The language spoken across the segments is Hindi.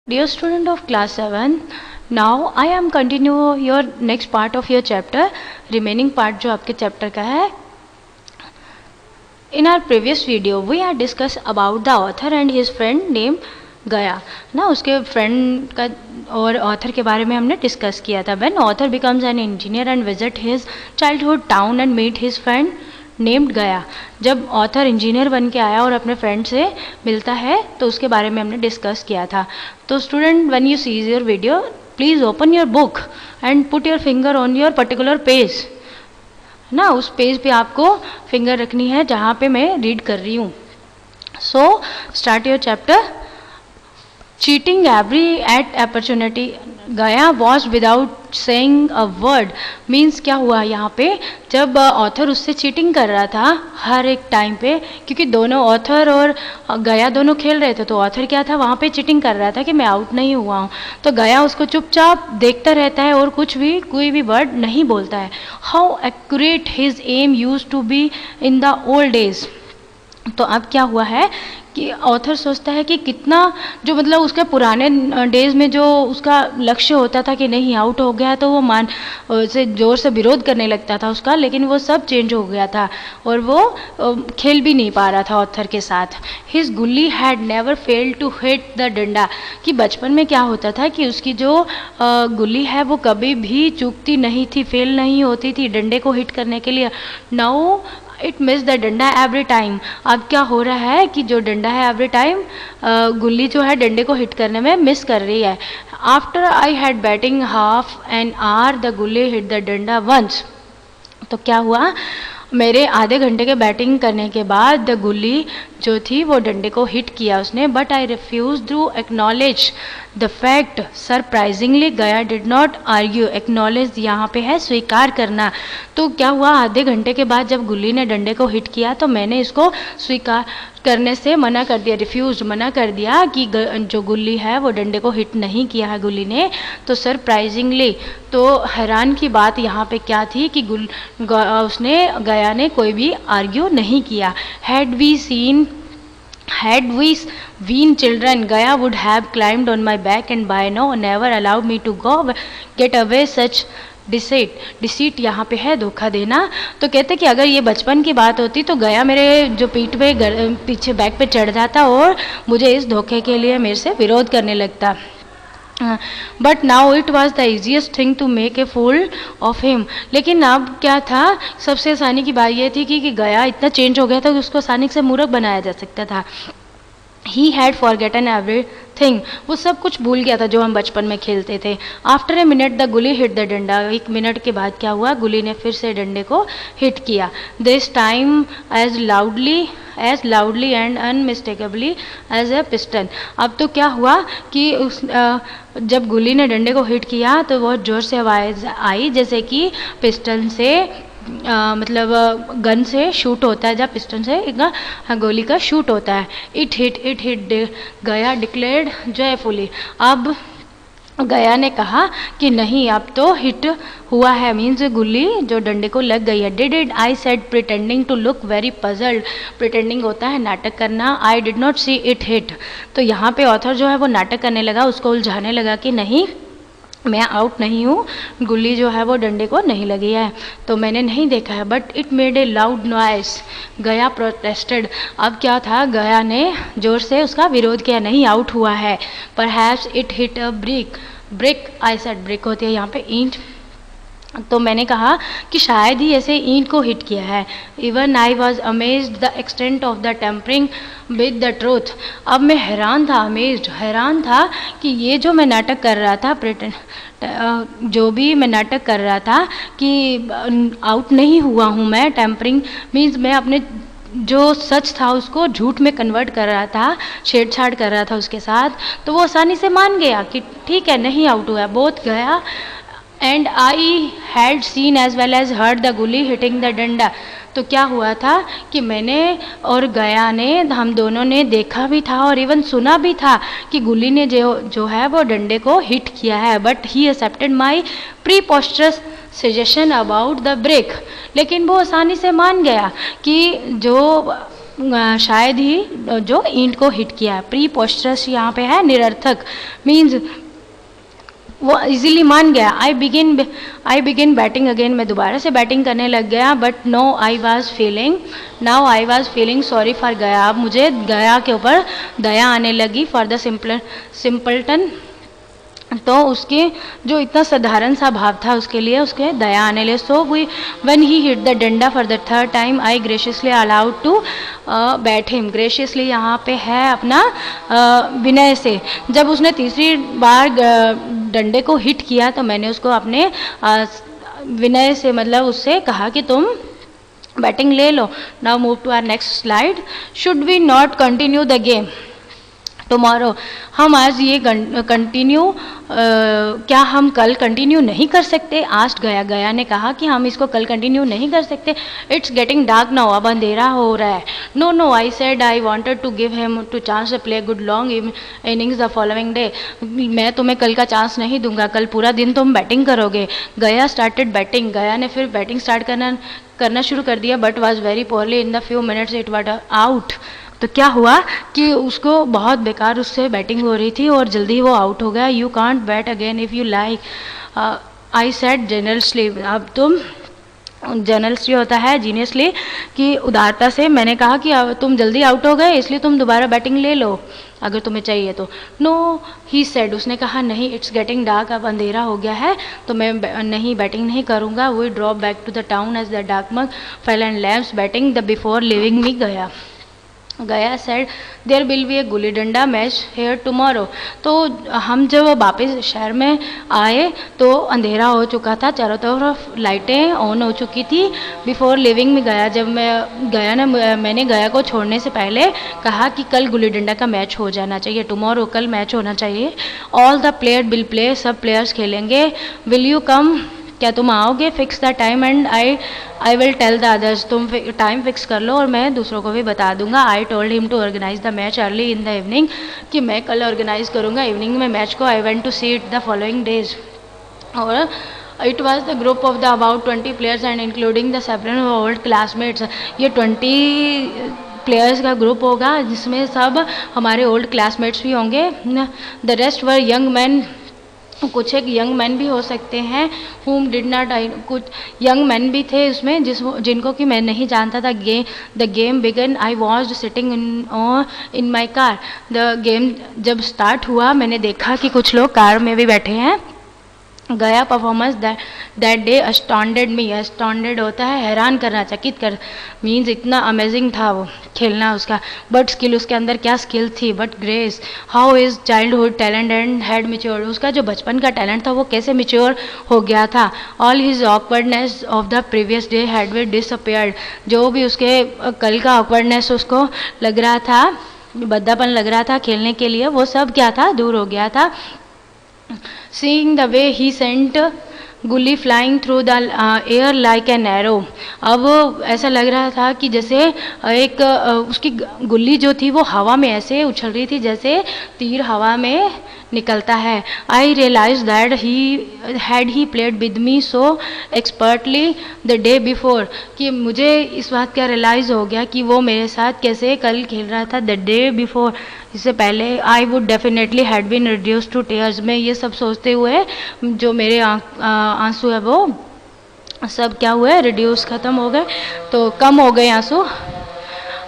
Dear student of class 7, now I am continue your next part of your chapter, remaining part जो आपके chapter का है. In our previous video, we had discussed about the author and his friend named गया ना, उसके फ्रेंड का और ऑथर के बारे में हमने डिस्कस किया था. When author becomes an engineer and visit his childhood town and meet his friend named गया, जब ऑथर इंजीनियर बन के आया और अपने फ्रेंड से मिलता है तो उसके बारे में हमने डिस्कस किया था. तो student, when you sees your video, please open your book and put your finger on your particular page ना. उस पेज पे आपको फिंगर रखनी है जहाँ पे मैं रीड कर रही हूँ. So start your chapter. Cheating every at opportunity. Gaya watch without saying a word. Means क्या हुआ यहाँ पे, जब ऑथर उससे चीटिंग कर रहा था हर एक टाइम पे, क्योंकि दोनों ऑथर और गया दोनों खेल रहे थे, तो ऑथर क्या था वहाँ पे चीटिंग कर रहा था कि मैं आउट नहीं हुआ हूँ. तो गया उसको चुपचाप देखता रहता है और कोई भी वर्ड नहीं बोलता है. How accurate his aim use to be in the old days. तो अब क्या हुआ है कि ऑथर सोचता है कि कितना जो मतलब उसके पुराने डेज में जो उसका लक्ष्य होता था कि नहीं आउट हो गया, तो वो से ज़ोर से विरोध करने लगता था उसका, लेकिन वो सब चेंज हो गया था और वो खेल भी नहीं पा रहा था ऑथर के साथ. हिज गुल्ली had never failed to hit the डंडा. कि बचपन में क्या होता था कि उसकी जो गुल्ली है वो कभी भी चूकती नहीं थी, फेल नहीं होती थी डंडे को हिट करने के लिए. नाउ इट मिस द डंडा एवरी टाइम. अब क्या हो रहा है कि जो डंडा है एवरी टाइम गुल्ली जो है डंडे को हिट करने में मिस कर रही है. After I had batting half an hour the गुल्ली हिट द डंडा वंस. तो क्या हुआ, मेरे आधे घंटे के बैटिंग करने के बाद द गुल्ली जो थी वो डंडे को हिट किया उसने. But I refuse to acknowledge the fact. Surprisingly Gaya did not argue. Acknowledge यहाँ पे है स्वीकार करना. तो क्या हुआ, आधे घंटे के बाद जब गुल्ली ने डंडे को हिट किया तो मैंने इसको स्वीकार करने से मना कर दिया, रिफ्यूज मना कर दिया कि जो गुल्ली है वो डंडे को हिट नहीं किया है गुल्ली ने. तो सरप्राइजिंगली, तो हैरान की बात यहाँ पे क्या थी कि गया ने कोई भी आर्ग्यू नहीं किया. Had we been children, Gaya would have climbed on my back and by now never allowed me to get away such deceit. यहाँ पे है धोखा देना. तो कहते कि अगर ये बचपन की बात होती तो गया मेरे जो पीठ पे पीछे बैक पे चढ़ जाता और मुझे इस धोखे के लिए मेरे से विरोध करने लगता. But now it was the easiest thing to make a fool of him. लेकिन अब क्या था, सबसे आसानी की बात यह थी कि गया इतना चेंज हो गया था कि उसको आसानी से मूर्ख बनाया जा सकता था. He had forgotten everything. वो सब कुछ भूल गया था जो हम बचपन में खेलते थे. आफ्टर ए मिनट द गुली हिट द डंडा. एक मिनट के बाद क्या हुआ, गुली ने फिर से डंडे को हिट किया. This time as loudly and unmistakably as a pistol. अब तो क्या हुआ कि जब गुली ने डंडे को हिट किया तो बहुत ज़ोर से आवाज़ आई, जैसे कि पिस्टन से मतलब गन से शूट होता है, जब पिस्टन से एक गोली का शूट होता है. इट हिट गया डिक्लेयर्ड जॉयफुली. अब गया ने कहा कि नहीं अब तो हिट हुआ है, मीन्स गुल्ली जो डंडे को लग गई है. Did it, I said pretending to look very puzzled. Pretending होता है नाटक करना. I did not see it hit. तो यहाँ पे ऑथर जो है वो नाटक करने लगा, उसको उलझाने लगा कि नहीं मैं आउट नहीं हूँ, गुल्ली जो है वो डंडे को नहीं लगी है, तो मैंने नहीं देखा है. But it made a loud noise. गया प्रोटेस्टेड. अब क्या था, गया ने जोर से उसका विरोध किया, नहीं आउट हुआ है. Perhaps it hit a brick. I said brick होती है यहाँ पे ईंट. तो मैंने कहा कि शायद ही ऐसे ईंट को हिट किया है. Even I was amazed the extent of the tampering with the truth. अब मैं हैरान था कि ये जो मैं नाटक कर रहा था, जो भी मैं नाटक कर रहा था कि आउट नहीं हुआ हूँ मैं, टेम्परिंग मीन्स मैं अपने जो सच था उसको झूठ में कन्वर्ट कर रहा था, छेड़छाड़ कर रहा था उसके साथ. तो वो आसानी से मान गया कि ठीक है नहीं आउट हुआ. Both Gaya and I had seen as well as heard the गुली हिटिंग द डंडा. तो क्या हुआ था कि मैंने और गया ने, हम दोनों ने देखा भी था और इवन सुना भी था कि गुली ने जो है वो डंडे को हिट किया है. But he accepted my preposterous suggestion about the break. लेकिन वो आसानी से मान गया कि जो शायद ही जो ईंट को हिट किया। प्रीपोस्टरस यहाँ पे है निरर्थक, मीन्स वो इजीली मान गया। आई बिगिन बैटिंग अगेन, मैं दोबारा से बैटिंग करने लग गया। But now I was feeling sorry for गया। अब मुझे गया के ऊपर दया आने लगी। फॉर द सिंपलटन, तो उसके जो इतना साधारण सा भाव था उसके लिए उसके दया आने लगे। So when he hit the danda for the third time I graciously allowed to bat him. Graciously यहाँ पे है अपना विनय से। जब उसने तीसरी बार डंडे को हिट किया तो मैंने उसको अपने विनय से, मतलब उससे कहा कि तुम बैटिंग ले लो। Now move to our next slide. Should we not continue the game tomorrow, हम आज ये कंटिन्यू क्या हम कल कंटिन्यू नहीं कर सकते? आस्ट गया ने कहा कि हम इसको कल कंटिन्यू नहीं कर सकते। इट्स गेटिंग डार्क नाउ, अब अंधेरा हो रहा है। No I said I wanted to give him to chance to play good long innings the following day. मैं तुम्हें कल का चांस नहीं दूंगा, कल पूरा दिन तुम बैटिंग करोगे। गया स्टार्टेड बैटिंग, गया ने फिर बैटिंग स्टार्ट करना शुरू कर दिया। But was very poorly in the few minutes it was out. तो क्या हुआ कि उसको बहुत बेकार उससे बैटिंग हो रही थी और जल्दी वो आउट हो गया। You can't bat again if you like, I said generously. अब तुम जेनरसली होता है जीनियसली कि उदारता से मैंने कहा कि अब तुम जल्दी आउट हो गए इसलिए तुम दोबारा बैटिंग ले लो अगर तुम्हें चाहिए तो। नो ही सेड, उसने कहा नहीं, इट्स गेटिंग डार्क, अब अंधेरा हो गया है तो मैं नहीं बैटिंग नहीं करूँगा। We drop back to the town as the dark mug fell and lamps batting the before leaving me Gaya said there will be a gulli danda match hair tomorrow. तो हम जब वापस शहर में आए तो अंधेरा हो चुका था, चारों तरफ लाइटें ऑन हो चुकी थी। बिफोर लिविंग में गया, जब मैंने गया को छोड़ने से पहले कहा कि कल गुल्ली डंडा का मैच हो जाना चाहिए, टुमारो कल मैच होना चाहिए। All the player will play, सब प्लेयर्स खेलेंगे। विल यू कम, क्या तुम आओगे? Fix the time and I will tell the others, तुम टाइम फिक्स कर लो और मैं दूसरों को भी बता दूंगा। I told him to organize the match early in the evening, कि मैं कल ऑर्गेनाइज करूंगा इवनिंग में मैच को। I went to see it the following days. और it was the group of the about 20 players and including the several old classmates. ये 20 प्लेयर्स का ग्रुप होगा जिसमें सब हमारे ओल्ड क्लासमेट्स भी होंगे। The rest were young man, कुछ एक यंग मैन भी हो सकते हैं। whom did not I, कुछ यंग मैन भी थे उसमें जिनको कि मैं नहीं जानता था। The game began, I was sitting in my car. The game जब स्टार्ट हुआ मैंने देखा कि कुछ लोग कार में भी बैठे हैं। गया परफॉर्मेंस दैट डे अस्टॉन्डेड मी, अस्टॉन्डेड होता है हैरान करना, चकित कर, मीन्स इतना अमेजिंग था वो खेलना उसका। बट स्किल, उसके अंदर क्या स्किल थी। But grace, how is childhood talent and had mature, उसका जो बचपन का टैलेंट था वो कैसे मिच्योर हो गया था। All his awkwardness of the previous day had be disappeared, जो भी उसके कल का ऑकवर्डनेस उसको लग रहा था, बद्दापन लग रहा था खेलने के लिए, वो सब क्या था, दूर हो गया था। Seeing the way he sent गुल्ली flying through the air like an arrow, अब ऐसा लग रहा था कि जैसे एक उसकी गुल्ली जो थी वो हवा में ऐसे उछल रही थी जैसे तीर हवा में निकलता है। I realise that he played with me so expertly the day before, कि मुझे इस बात का रियलाइज़ हो गया कि वो मेरे साथ कैसे कल खेल रहा था द डे बिफोर, इससे पहले। I would definitely had been reduce to tears, में ये सब सोचते हुए जो मेरे आंसू है वो सब क्या हुए, रिड्यूस, ख़त्म हो गए, तो कम हो गए आंसू।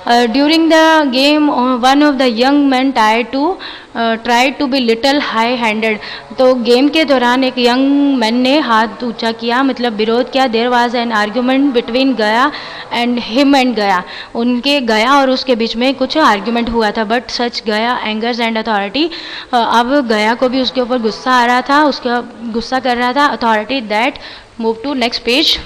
During the game one of the young man try to be little high handed, तो गेम के दौरान एक यंग मैन ने हाथ ऊंचा किया, मतलब विरोध किया। There was an argument between Gaya and him and Gaya, उनके गया और उसके बीच में कुछ आर्ग्यूमेंट हुआ था। बट सच गया एंगर्स एंड अथॉरिटी, अब गया को भी उसके ऊपर गुस्सा आ रहा था, उसका गुस्सा कर रहा था authority. That move to next page.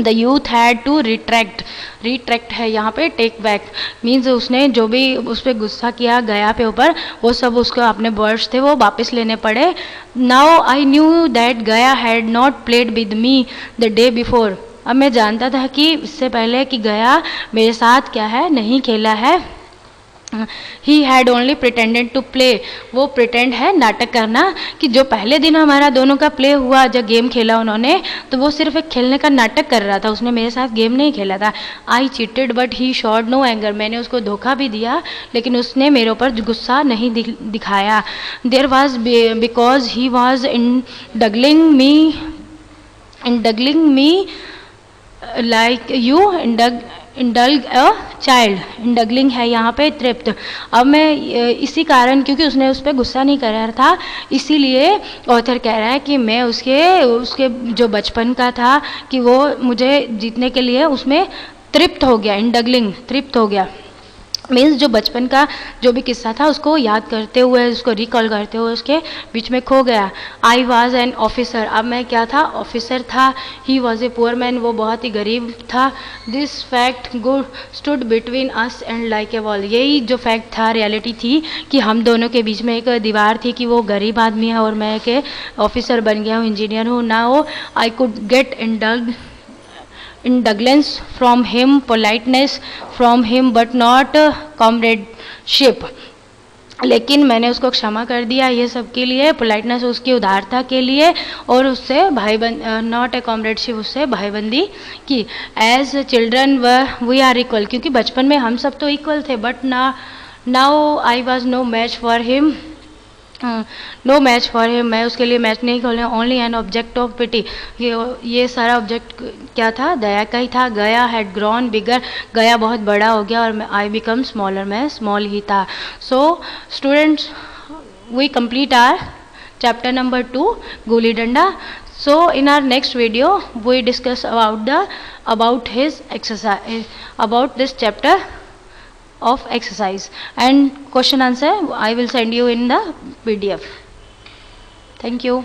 The youth had to retract है यहाँ पे, टेक बैक, मीन्स उसने जो भी उस पर गुस्सा किया गया पे ऊपर, वो सब उसको अपने वर्ड्स थे वो वापस लेने पड़े। नाउ आई न्यू दैट गया had not played with me the day before, अब मैं जानता था कि इससे पहले कि गया मेरे साथ क्या है, नहीं खेला है। He had only pretended to play, वो प्रिटेंड है नाटक करना, कि जो पहले दिन हमारा दोनों का प्ले हुआ, जब गेम खेला उन्होंने, तो वो सिर्फ एक खेलने का नाटक कर रहा था, उसने मेरे साथ गेम नहीं खेला था. I cheated but he showed no anger, मैंने उसको धोखा भी दिया लेकिन उसने मेरे ऊपर गुस्सा नहीं दिखाया. There was because he was indulging me like you indulge a child. Indulging है यहाँ पे तृप्त. अब मैं इसी कारण, क्योंकि उसने उस पर गुस्सा नहीं कर रहा था, इसीलिए ऑथर कह रहा है कि मैं उसके जो बचपन का था कि वो मुझे जीतने के लिए उसमें तृप्त हो गया. इंडगलिंग तृप्त हो गया मीन्स जो बचपन का जो भी किस्सा था उसको याद करते हुए, उसको रिकॉल करते हुए उसके बीच में खो गया. आई वॉज एन ऑफिसर, अब मैं क्या था, ऑफिसर था. He was a poor man, वो बहुत ही गरीब था. This fact good stood between us and like a wall, यही जो फैक्ट था, रियलिटी थी कि हम दोनों के बीच में एक दीवार थी कि वो गरीब आदमी है और मैं एक ऑफिसर बन गया हूँ, इंजीनियर हूँ. Now I could get indulgence from him, politeness from him, but not comradeship. लेकिन मैंने उसको क्षमा कर दिया ये सब के लिए, पोलाइटनेस उसकी उदारता के लिए, और उससे नॉट ए कॉमरेडशिप, उससे भाईबंदी की. As children we are equal, क्योंकि बचपन में हम सब तो इक्वल थे, but now I was no match for him, no match for him, मैं उसके लिए मैच नहीं खोले. Only an object of pity, ये सारा ऑब्जेक्ट क्या था, दया का ही था. गया हैड ग्रॉन बिगर, गया बहुत बड़ा हो गया, और आई बिकम स्मॉलर, मैं स्मॉल ही था. So students, we complete are chapter number 2 गुली डंडा. So in our next video we discuss about his exercise, about this chapter of exercise, and question answer I will send you in the PDF. Thank you.